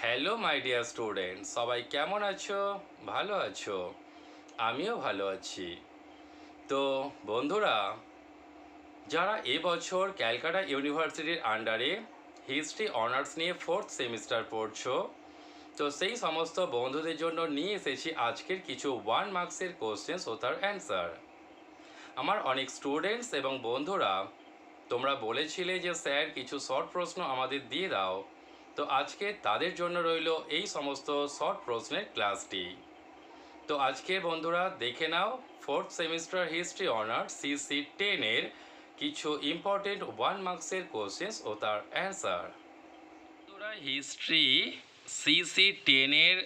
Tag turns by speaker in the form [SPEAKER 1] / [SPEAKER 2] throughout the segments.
[SPEAKER 1] Hello my dear student, সবাই কেমন আছো? ভালো আছো? আমিও ভালো আছি। তো বন্ধুরা, যারা এবছর ক্যালকাটা ইউনিভার্সিটির আন্ডারে হিস্ট্রি অনার্স নিয়ে 4th সেমিস্টার পড়ছো, তো সেই সমস্ত বন্ধুদের জন্য নিয়ে এসেছি আজকের কিছু 1 মার্কসের কোশ্চেন্স ও তার অ্যান্সার। আমার অনেক স্টুডেন্টস এবং বন্ধুরা তোমরা বলেছিলে যে স্যার কিছু শর্ট প্রশ্ন আমাদের দিয়ে দাও, তো আজকে তাদের জন্য রইল এই সমস্ত শর্ট প্রশ্নের ক্লাসটি। তো আজকে বন্ধুরা দেখে নাও 4th semester history honours CC-10 এর কিছু ইম্পর্টেন্ট 1 মার্কসের কোশ্চেন্স ও তার অ্যান্সার। বন্ধুরা, হিস্ট্রি CC-10 এর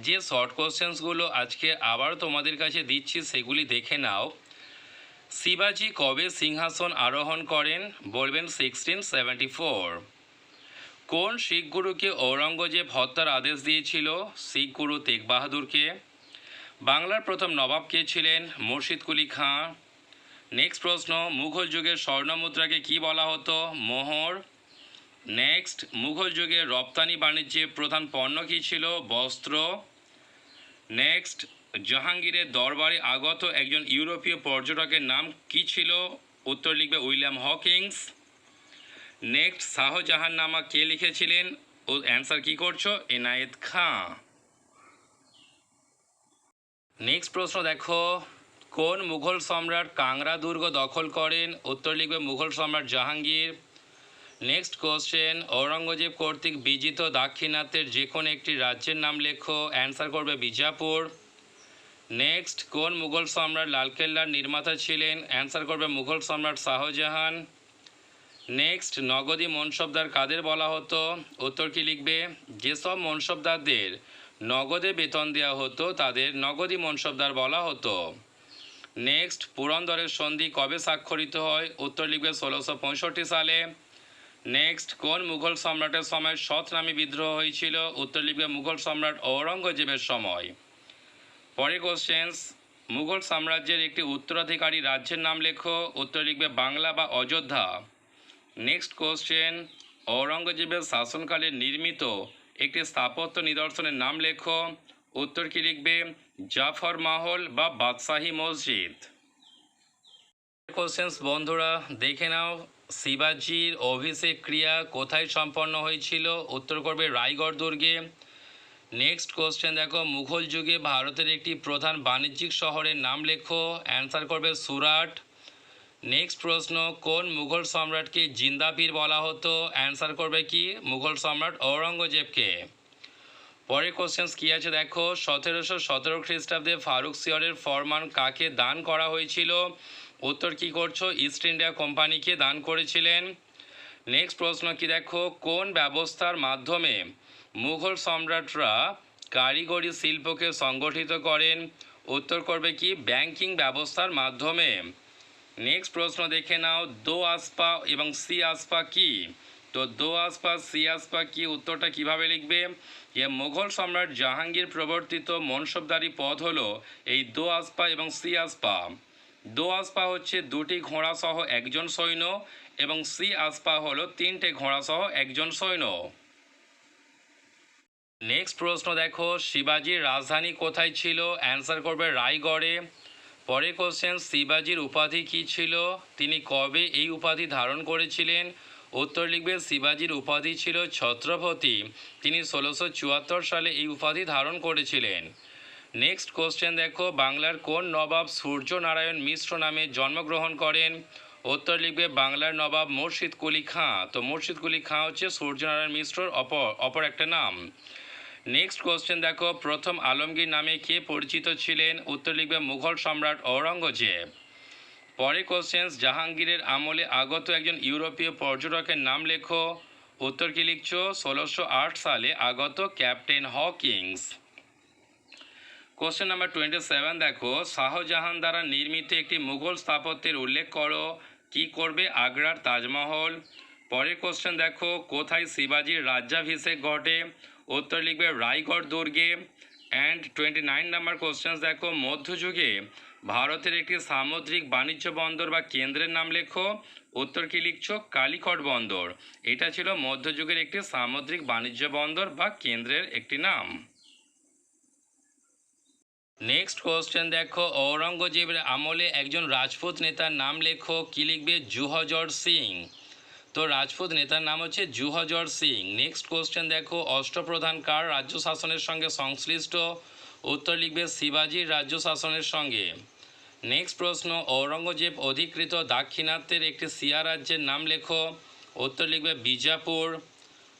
[SPEAKER 1] যে শর্ট কোশ্চেন্সগুলো আজকে আবার তোমাদের কাছে দিচ্ছি সেগুলি দেখে নাও। শিবাজি কবে সিংহাসন আরোহণ করেন? বলবেন 1674। কোন শিখ গুরুকে ঔরঙ্গজেব হত্যার আদেশ দিয়েছিল? শিখ গুরু তেগ বাহাদুরকে। বাংলার প্রথম নবাব কে ছিলেন? মুর্শিদ কুলি খাঁ। নেক্সট প্রশ্ন, মুঘল যুগের স্বর্ণমুদ্রাকে কি বলা হতো? মোহর। নেক্সট, মুঘল যুগের রপ্তানি বাণিজ্যে প্রধান পণ্য কী ছিল? বস্ত্র। নেক্সট, জাহাঙ্গীরের দরবারে আগত একজন ইউরোপীয় পর্যটকের নাম কি ছিল? উত্তর লিখবে উইলিয়াম হকিংস। নেক্সট, শাহজাহাননামা কে লিখেছিলেন? ও অ্যান্সার কি করছো? এনায়েত খাঁ। নেক্সট প্রশ্ন দেখো, কোন মুঘল সম্রাট কাংড়া দুর্গ দখল করেন? উত্তর লিখবে মুঘল সম্রাট জাহাঙ্গীর। নেক্সট কোশ্চেন, ঔরঙ্গজেব কর্তৃক বিজিত দাক্ষিণাত্যের যে কোনো একটি রাজ্যের নাম লেখো। অ্যান্সার করবে বিজাপুর। নেক্সট, কোন মুঘল সম্রাট লালকেল্লার নির্মাতা ছিলেন? অ্যান্সার করবে মুঘল সম্রাট শাহজাহান। নেক্সট, নগদী মনসবদার কাদের বলা হতো? উত্তর কি লিখবে? যেসব মনসবদারদের নগদে বেতন দেওয়া হতো তাদের নগদী মনসবদার বলা হতো। নেক্সট, পুরন্দরের সন্ধি কবে স্বাক্ষরিত হয়? উত্তর লিখবে 1665 সালে। নেক্সট, কোন মুঘল সম্রাটের সময় শতনামী বিদ্রোহ হয়েছিল? উত্তর লিখবে মুঘল সম্রাট ঔরঙ্গজেবের সময়। পরের কোশ্চেন্স, মুঘল সাম্রাজ্যের একটি উত্তরাধিকারী রাজ্যের নাম লেখো। উত্তর লিখবে বাংলা বা অযোধ্যা। নেক্সট কোশ্চেন, ঔরঙ্গজেবের শাসনকালে নির্মিত একটি স্থাপত্য নিদর্শনের নাম লেখো। উত্তর কি লিখবে? জাফর মহল বা বাদশাহী মসজিদ। কোশ্চেন্স বন্ধুরা দেখে নাও, শিবাজির অভিষেক ক্রিয়া কোথায় সম্পন্ন হয়েছিল? উত্তর করবে রায়গড় দুর্গে। নেক্সট কোশ্চেন দেখো, মুঘল যুগে ভারতের একটি প্রধান বাণিজ্যিক শহরের নাম লেখো। অ্যান্সার করবে সুরাট। নেক্সট প্রশ্ন, কোন মুঘল সম্রাটকে জিন্দাপীর বলা হতো? অ্যান্সার করবে কি? মুঘল সম্রাট ঔরঙ্গজেবকে। পরের কোশ্চেন্স কী আছে দেখো, 1717 খ্রিস্টাব্দে ফারুক সিয়রের ফরমান কাকে দান করা হয়েছিল? উত্তর কি করছো? ইস্ট ইন্ডিয়া কোম্পানিকে দান করেছিলেন। নেক্সট প্রশ্ন কি দেখো, কোন ব্যবস্থার মাধ্যমে মুঘল সম্রাটরা কারিগরি শিল্পকে সংগঠিত করেন? উত্তর করবে কি? ব্যাংকিং ব্যবস্থার মাধ্যমে। নেক্সট প্রশ্ন দেখে নাও, দো আসপা এবং সি আসপা কি? তো দো আসপা সি আসপা কি, উত্তরটা কিভাবে লিখবে? যে মুঘল সম্রাট জাহাঙ্গীর প্রবর্তিত মনসবদারি পদ হলো এই দো আসপা এবং সি আসপা। দো আসপা হচ্ছে দুটি ঘোড়া সহ একজন সৈন্য এবং সি আসপা হলো তিনটে ঘোড়া সহ একজন সৈন্য। নেক্সট প্রশ্ন দেখো, শিবাজির রাজধানী কোথায় ছিল? অ্যান্সার করবে রায়গড়ে। পরের কোশ্চেন, শিবাজির উপাধি কী ছিল? তিনি কবে এই উপাধি ধারণ করেছিলেন? উত্তর লিখবে শিবাজির উপাধি ছিল ছত্রপতি। তিনি 1674 সালে এই উপাধি ধারণ করেছিলেন। নেক্সট কোশ্চেন দেখো, বাংলার কোন নবাব সূর্যনারায়ণ মিশ্র নামে জন্মগ্রহণ করেন? উত্তর লিখবে বাংলার নবাব মুর্শিদ কুলি খাঁ। তো মুর্শিদ কুলি খাঁ হচ্ছে সূর্যনারায়ণ মিশ্রর অপর একটা নাম। নেক্সট কোশ্চেন দেখো, প্রথম আলমগীর নামে কে পরিচিত ছিলেন? উত্তর লিখবে মুঘল সম্রাট ঔরঙ্গজেব। পরে কোশ্চেন্স, জাহাঙ্গীরের আমলে আগত একজন ইউরোপীয় পর্যটকের নাম লেখো। উত্তর কি লিখছো? 1608 সালে আগত ক্যাপ্টেন হকিংস। কোশ্চেন নাম্বার 27 দেখো, শাহজাহান দ্বারা নির্মিত একটি মুঘল স্থাপত্যের উল্লেখ করো। কি করবে? আগ্রার তাজমহল। পরের কোশ্চেন দেখো, কোথায় শিবাজির রাজ্যাভিষেক ঘটে? উত্তর লিখবে রায়গড় দুর্গে। অ্যান্ড 29 নাম্বার কোশ্চেন দেখো, মধ্যযুগে ভারতের একটি সামুদ্রিক বাণিজ্য বন্দর বা কেন্দ্রের নাম লেখো। উত্তর কি লিখছো? কালিকট বন্দর। এটা ছিল মধ্যযুগের একটি সামুদ্রিক বাণিজ্য বন্দর বা কেন্দ্রের একটি নাম। নেক্সট কোশ্চেন দেখো, ঔরঙ্গজেবের আমলে একজন রাজপুত নেতার নাম লেখো। কি লিখবে? জুহজর সিং। তো রাজপুত নেতার নাম হচ্ছে জুহজর সিং। নেক্সট কোশ্চেন দেখো, অষ্টপ্রধান কার রাজ্য শাসনের সঙ্গে সংশ্লিষ্ট? উত্তর লিখবে শিবাজির রাজ্য শাসনের সঙ্গে। নেক্সট প্রশ্ন, ঔরঙ্গজেব অধিকৃত দাক্ষিণাত্যের একটি সিয়া রাজ্যের নাম লেখো। উত্তর লিখবে বিজাপুর।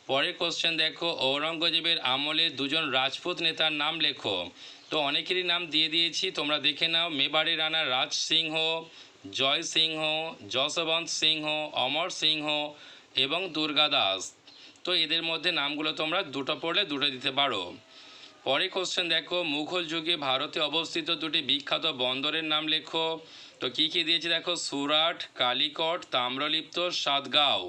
[SPEAKER 1] পরের কোশ্চেন দেখো, ঔরঙ্গজেবের আমলে দুজন রাজপুত নেতার নাম লেখো। তো অনেকেরই নাম দিয়ে দিয়েছি, তোমরা দেখে নাও। মেবারের রানা রাজ সিংহ, জয় সিংহ, যশবন্ত সিংহ, অমর সিংহ এবং দুর্গা দাস। তো এদের মধ্যে নামগুলো তোমরা দুটো পড়লে দুটো দিতে পারো। পরের কোশ্চেন দেখো, মুঘল যুগে ভারতে অবস্থিত দুটি বিখ্যাত বন্দরের নাম লেখো। তো কী কী দিয়েছি দেখো, সুরাট, কালিকট, তাম্রলিপ্ত, সাতগাঁও।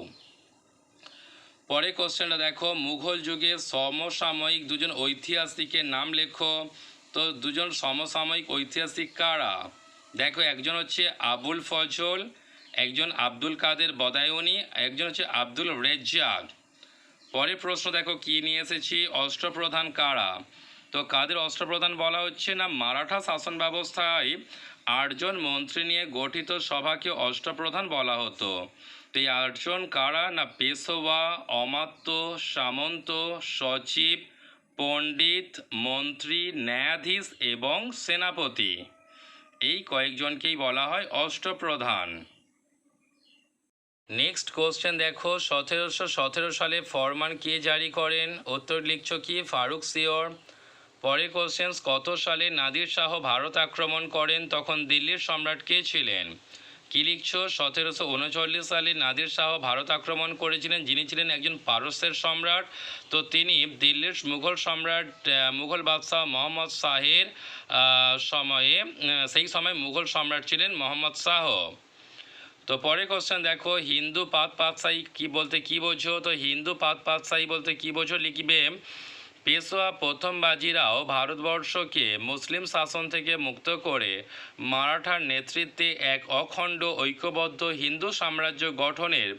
[SPEAKER 1] পরের কোশ্চেনটা দেখো, মুঘল যুগে সমসাময়িক দুজন ঐতিহাসিকের নাম লেখো। তো দুজন সমসাময়িক ঐতিহাসিক কারা? দেখো, একজন হচ্ছে আবুল ফজল, একজন আব্দুল কাদের বদায়ুনি, একজন হচ্ছে আব্দুল রেজ্জাক। পরের প্রশ্ন দেখো কি নিয়ে এসেছি, অষ্টপ্রধান কারা? তো কাদের অষ্টপ্রধান বলা হচ্ছে না, মারাঠা শাসন ব্যবস্থায় 8জন মন্ত্রী নিয়ে গঠিত সভাকে অষ্টপ্রধান বলা হতো। তো এই 8জন কারা না, পেশোয়া, অমাত্য, সামন্ত, সচিব, পণ্ডিত, মন্ত্রী, ন্যায়াধীশ এবং সেনাপতি। এই কয়েকজনকেই বলা হয় অষ্টপ্রধান। নেক্সট কোশ্চেন দেখো, 1717 সালে ফরমান কে জারি করেন? উত্তর লিখছো কি? ফারুক সিওর। পরের কোশ্চেন, কত সালে নাদির শাহ ভারত আক্রমণ করেন? তখন দিল্লির সম্রাট কে ছিলেন? কি লিখছো? 1739 সালে নাদির শাহ ভারত আক্রমণ করেছিলেন, যিনি ছিলেন একজন পারস্যের সম্রাট। তো তিনি দিল্লির মুঘল সম্রাট, মুঘল বাদশাহ মোহাম্মদ শাহের সময়ে, সেই সময় মুঘল সম্রাট ছিলেন মোহাম্মদ শাহ। তো পরের কোশ্চেন দেখো, হিন্দু পাতশাহী কি বলতে কি বোঝো? তো হিন্দু পাতশাহী বলতে কি বোঝো লিখবে, পেশোয়া প্রথম বাজিরাও ভারতবর্ষকে মুসলিম শাসন থেকে মুক্ত করে মারাঠার নেতৃত্বে এক অখণ্ড ঐক্যবদ্ধ হিন্দু সাম্রাজ্য গঠনের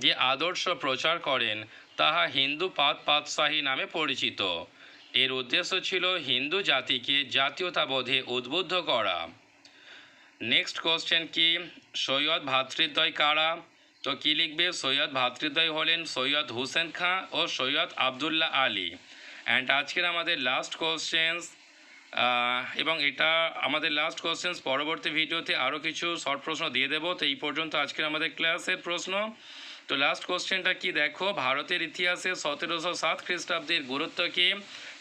[SPEAKER 1] যে আদর্শ প্রচার করেন তাহা হিন্দু পাতশাহী নামে পরিচিত। এর উদ্দেশ্য ছিল হিন্দু জাতিকে জাতীয়তাবোধে উদ্বুদ্ধ করা। নেক্সট কোশ্চেন কি, সৈয়দ ভ্রাতৃদ্বয় কারা? তো কি লিখবে? সৈয়দ ভ্রাতৃদ্বয় হলেন সৈয়দ হুসেন খাঁ ও সৈয়দ আবদুল্লাহ আলী। অ্যান্ড আজকের আমাদের লাস্ট কোশ্চেন্স, এবং এটা আমাদের লাস্ট কোশ্চেন্স। পরবর্তী ভিডিওতে আরও কিছু শর্ট প্রশ্ন দিয়ে দেবো। তো এই পর্যন্ত আজকের আমাদের ক্লাসের প্রশ্ন। তো লাস্ট কোশ্চেনটা কি দেখো, ভারতের ইতিহাসে 1707 খ্রিস্টাব্দের গুরুত্ব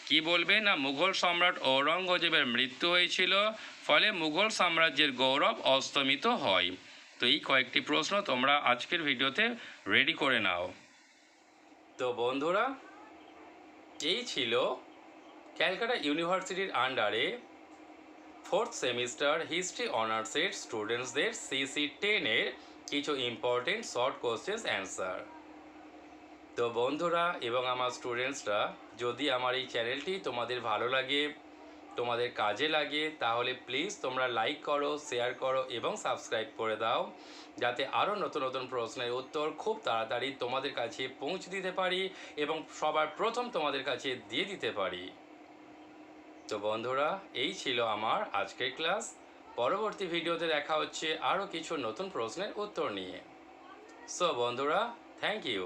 [SPEAKER 1] কি বলবে না, মুঘল সম্রাট ঔরঙ্গজেবের মৃত্যু হয়েছিল, ফলে মুঘল সাম্রাজ্যের গৌরব অস্তমিত হয়। তো এই কয়েকটি প্রশ্ন তোমরা আজকের ভিডিওতে রেডি করে নাও। তো বন্ধুরা, এই ছিল ক্যালকাটা ইউনিভার্সিটির আন্ডারে 4th সেমিস্টার হিস্ট্রি অনার্সের স্টুডেন্টসদের CC-10-এর কিছু ইম্পর্টেন্ট শর্ট কোশ্চেন্স অ্যান্সার। তো বন্ধুরা এবং আমার স্টুডেন্টসরা, যদি আমার এই চ্যানেলটি তোমাদের ভালো লাগে, তোমাদের কাজে লাগে, তাহলে প্লিজ তোমরা লাইক করো, শেয়ার করো এবং সাবস্ক্রাইব করে দাও, যাতে আরও নতুন নতুন প্রশ্নের উত্তর খুব তাড়াতাড়ি তোমাদের কাছে পৌঁছে দিতে পারি এবং সবার প্রথম তোমাদের কাছে দিয়ে দিতে পারি। তো বন্ধুরা, এই ছিল আমার আজকের ক্লাস। পরবর্তী ভিডিওতে দেখা হচ্ছে আরও কিছু নতুন প্রশ্নের উত্তর নিয়ে। সো বন্ধুরা, থ্যাংক ইউ।